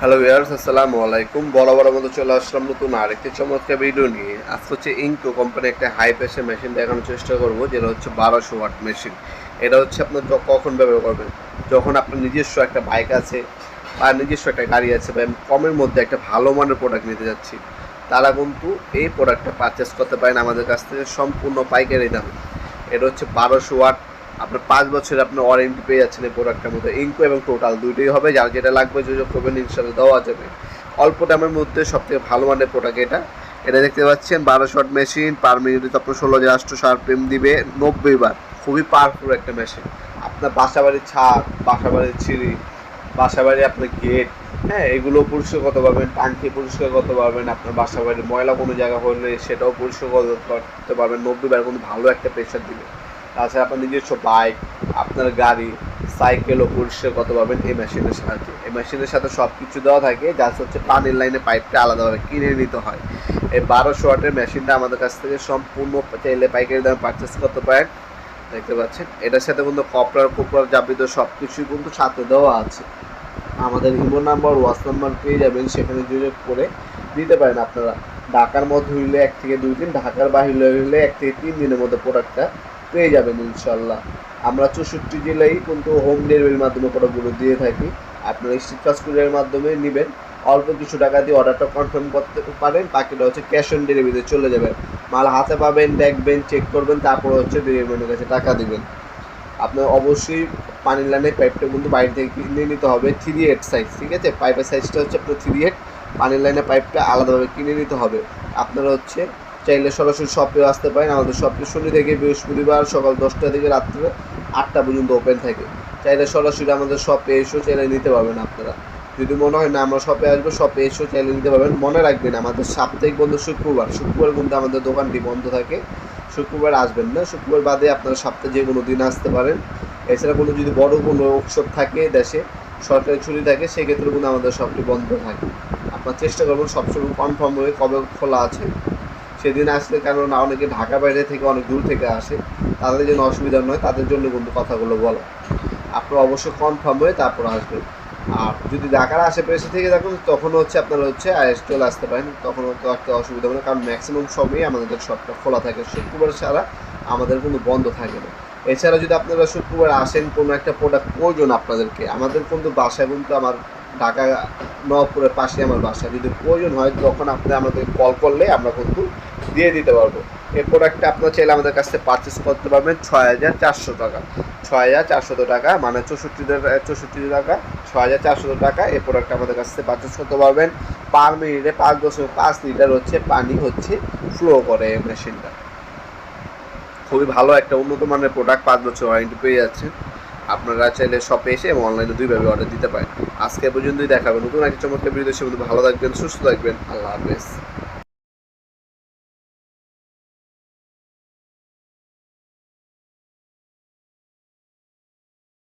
Hello viewers, আসসালামু আলাইকুম। বরাবরের মতো চলে আসলাম নতুন আরেকটি চমৎকার ভিডিও নিয়ে। আজকে হচ্ছে ইনকো কোম্পানি একটা হাই প্রেশার মেশিন দেখানোর চেষ্টা করব, যেটা হচ্ছে 1200 ওয়াট মেশিন। এটা হচ্ছে আপনার কখন ব্যবহার করবেন, যখন আপনার নিজস্ব একটা বাইক আছে বা নিজস্ব একটা গাড়ি আছে বা কমের মধ্যে একটা ভালো মানের প্রোডাক্ট নিতে যাচ্ছি, তারা কিন্তু এই প্রোডাক্টটা পারচেস করতে পারেন আমাদের কাছ থেকে সম্পূর্ণ পাইকারি দামে। এটা হচ্ছে 1200 ওয়াট। আপনার 5 বছরের আপনার ওয়ারেন্টি পেয়ে যাচ্ছেন এই প্রোডাক্টের মধ্যে। ইনকো এবং টোটাল দুইটাই হবে, যার যেটা লাগবে যোগাযোগ করবেন, ইনশাল্লাহ দেওয়া যাবে। অল্প দামের মধ্যে সবথেকে ভালো মানের প্রোডাক্ট এটা। এটা দেখতে পাচ্ছেন 1200 ওয়াট মেশিন। পার মিনিটে আপনার 16,800 আরপিএম দিবে 90 বার। খুবই পাওয়ারফুল একটা মেশিন। আপনার বাসাবাড়ির ছাদ, বাসাবাড়ির সিঁড়ি, বাসাবাড়ি আপনার গেট, হ্যাঁ, এগুলো পরিষ্কার করতে পারবেন। টাঙ্কি পরিষ্কার করতে পারবেন। আপনার বাসাবাড়ির ময়লা কোনো জায়গা হলে সেটাও পরিষ্কার করতে পারবেন 90 বার। কিন্তু ভালো একটা প্রেশার দিবে। তাছাড়া আপনার নিজস্ব বাইক, আপনার গাড়ি, সাইকেলও পরিষ্কার করতে পারবেন এই মেশিনের সাহায্যে। এই মেশিনের সাথে সব কিছু দেওয়া থাকে, যা হচ্ছে পানির লাইনে পাইপটা আলাদাভাবে কিনে নিতে হয়। এই 1200 ওয়াটের মেশিনটা আমাদের কাছ থেকে সম্পূর্ণ চাইলে পাইকারি দামে পারচেস করতে পারেন। দেখতে পাচ্ছেন এটার সাথে কিন্তু কপড়ার যাবতীয় সব কিছুই কিন্তু সাথে দেওয়া আছে। আমাদের ইমো নাম্বার, ওয়াটস নাম্বার পেয়ে যাবেন, সেখানে যোগাযোগ করে দিতে পারেন আপনারা। ঢাকার মধ্যে হইলে 1 থেকে 2 দিন, ঢাকার বাহিরে হইলে 1 থেকে 3 দিনের মধ্যে প্রোডাক্টটা পেয়ে যাবেন ইনশাল্লাহ। আমরা 64 জেলায় কিন্তু হোম ডেলিভারির মাধ্যমে প্রোডাক্টগুলো দিয়ে থাকি। আপনারা স্ট্রিট ফাস্ট কুরিয়ারের মাধ্যমে নেবেন, অল্প কিছু টাকা দিয়ে অর্ডারটা কনফার্ম করতে পারেন। বাকিটা হচ্ছে ক্যাশ অন ডেলিভারিতে চলে যাবেন। মাল হাতে পাবেন, দেখবেন, চেক করবেন, তারপরে হচ্ছে ডেলিভারি ম্যানের কাছে টাকা দিবেন। আপনার অবশ্যই পানির লাইনের পাইপটা কিন্তু বাইরে থেকে কিনে নিতে হবে 3/8 সাইজ, ঠিক আছে? পাইপের সাইজটা হচ্ছে আপনার 3/8। পানির লাইনের পাইপটা আলাদাভাবে কিনে নিতে হবে। আপনারা হচ্ছে চাইলে সরাসরি শপে আসতে পারেন। আমাদের শপটি শনি থেকে বৃহস্পতিবার সকাল 10টা থেকে রাত্রে 8টা পর্যন্ত ওপেন থাকে। চাইলে সরাসরি আমাদের শপে এসেও চাইলে নিতে পারবেন আপনারা। যদি মনে হয় না আমরা শপে আসবো, শপে এসেও চাইলে নিতে পারবেন। মনে রাখবেন আমাদের সাপ্তাহিক বন্ধ শুক্রবার কিন্তু আমাদের দোকানটি বন্ধ থাকে। শুক্রবার আসবেন না, শুক্রবার বাদে আপনারা সপ্তাহে যে কোনো দিন আসতে পারেন। এছাড়া কোনো যদি বড় কোনো উৎসব থাকে দেশে, সরকারি ছুটি থাকে, সেক্ষেত্রে কিন্তু আমাদের শপটি বন্ধ থাকে। আপনার চেষ্টা করবেন সবসময় কনফার্ম হয়ে কবে খোলা আছে সেদিন আসলে, কারণ অনেকে ঢাকা বাইরে থেকে অনেক দূর থেকে আসে, তাদের জন্য অসুবিধা নয়, তাদের জন্য কিন্তু কথাগুলো বলা। আপনারা অবশ্যই কনফার্ম হয়ে তারপর আসবেন। আর যদি ঢাকার আশেপাশে থেকে থাকুন, তখন হচ্ছে আপনারা হচ্ছে চলে আসতে পারেন, তখন তো একটা অসুবিধা হবে না, কারণ ম্যাক্সিমাম সময়ই আমাদের শপটা খোলা থাকে। শুক্রবার ছাড়া আমাদের কোনো বন্ধ থাকে না। এছাড়া যদি আপনারা শুক্রবার আসেন, কোনো একটা প্রোডাক্ট প্রয়োজন আপনাদেরকে, আমাদের কিন্তু বাসায় কিন্তু আমার ঢাকা নবাবপুরের পাশে আমার বাসা, যদি প্রয়োজন হয় তখন আপনি আমাদের কল করলে আমরা কিন্তু দিয়ে দিতে পারবো। এই প্রোডাক্টটা আপনার চাইলে আমাদের কাছ থেকে পারচেস করতে পারবেন 6,400 টাকা। 6,400 টাকা মানে 64 টাকা, 6,400 টাকা। এই প্রোডাক্টটা আমাদের কাছ থেকে পারচেস করতে পারবেন। পার মিনিটে 5.5 লিটার হচ্ছে পানি হচ্ছে ফ্লো করে এই মেশিনটা। খুবই ভালো একটা উন্নত মানের প্রোডাক্ট, 5 বছর ওয়ারেন্টি পেয়ে যাচ্ছেন। আপনারা চাইলে শপে এসে এবং অনলাইনে দুইভাবে অর্ডার দিতে পারেন। আজকে পর্যন্তই দেখাবেন নতুন একটা চমৎকার ভিডিও। সে ভালো থাকবেন, সুস্থ থাকবেন। আল্লাহ হাফেজ।